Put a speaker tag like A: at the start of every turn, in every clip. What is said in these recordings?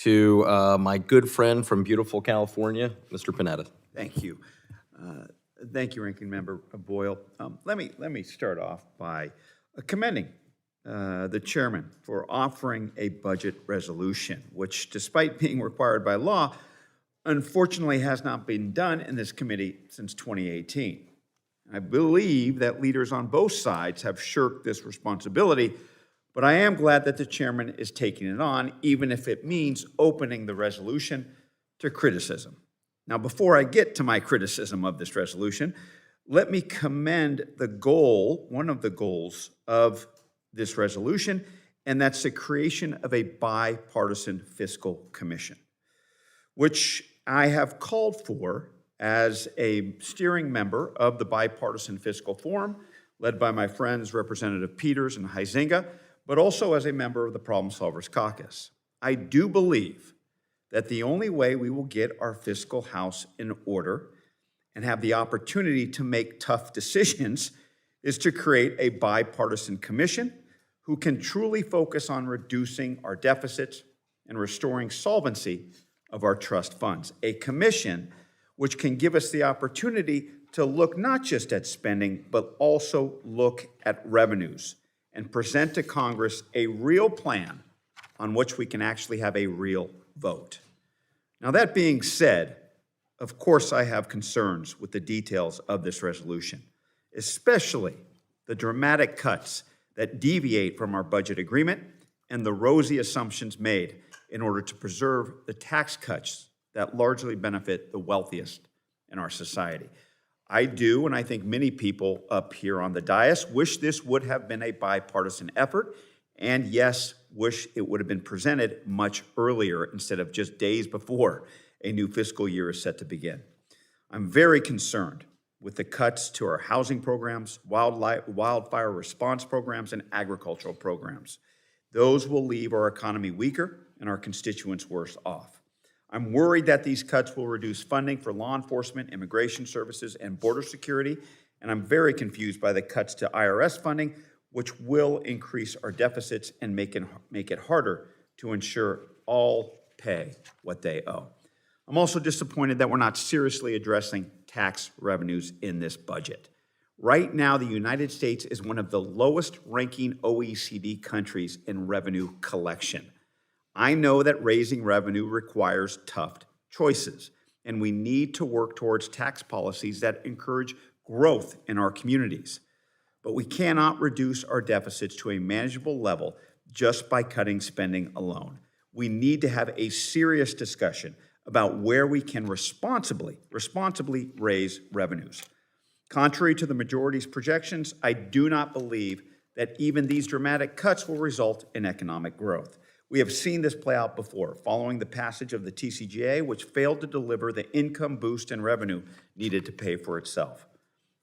A: to my good friend from beautiful California, Mr. Panetta.
B: Thank you. Thank you, Ranking Member Boyle. Let me start off by commending the chairman for offering a budget resolution, which, despite being required by law, unfortunately has not been done in this committee since 2018. I believe that leaders on both sides have shirked this responsibility, but I am glad that the chairman is taking it on, even if it means opening the resolution to criticism. Now, before I get to my criticism of this resolution, let me commend the goal, one of the goals of this resolution, and that's the creation of a bipartisan fiscal commission, which I have called for as a steering member of the Bipartisan Fiscal Forum, led by my friends Representative Peters and Huizenga, but also as a member of the Problem Solvers Caucus. I do believe that the only way we will get our fiscal house in order and have the opportunity to make tough decisions is to create a bipartisan commission who can truly focus on reducing our deficits and restoring solvency of our trust funds. A commission which can give us the opportunity to look not just at spending, but also look at revenues and present to Congress a real plan on which we can actually have a real vote. Now, that being said, of course I have concerns with the details of this resolution, especially the dramatic cuts that deviate from our budget agreement and the rosy assumptions made in order to preserve the tax cuts that largely benefit the wealthiest in our society. I do, and I think many people up here on the dais, wish this would have been a bipartisan effort, and yes, wish it would have been presented much earlier instead of just days before a new fiscal year is set to begin. I'm very concerned with the cuts to our housing programs, wildfire response programs, and agricultural programs. Those will leave our economy weaker and our constituents worse off. I'm worried that these cuts will reduce funding for law enforcement, immigration services, and border security, and I'm very confused by the cuts to IRS funding, which will increase our deficits and make it harder to ensure all pay what they owe. I'm also disappointed that we're not seriously addressing tax revenues in this budget. Right now, the United States is one of the lowest ranking OECD countries in revenue collection. I know that raising revenue requires tough choices, and we need to work towards tax policies that encourage growth in our communities. But we cannot reduce our deficits to a manageable level just by cutting spending alone. We need to have a serious discussion about where we can responsibly raise revenues. Contrary to the majority's projections, I do not believe that even these dramatic cuts will result in economic growth. We have seen this play out before, following the passage of the TCJA, which failed to deliver the income boost and revenue needed to pay for itself.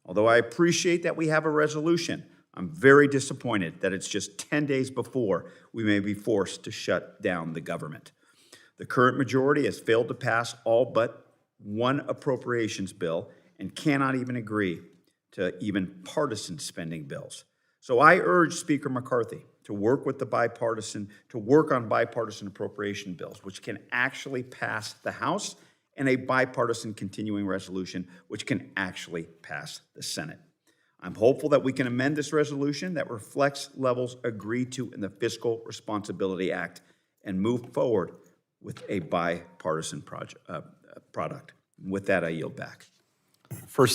B: Although I appreciate that we have a resolution, I'm very disappointed that it's just 10 days before we may be forced to shut down the government. The current majority has failed to pass all but one appropriations bill and cannot even agree to even partisan spending bills. So I urge Speaker McCarthy to work on bipartisan appropriation bills, which can actually pass the House, and a bipartisan continuing resolution, which can actually pass the Senate. I'm hopeful that we can amend this resolution that reflects levels agreed to in the Fiscal Responsibility Act and move forward with a bipartisan product. With that, I yield back.
A: First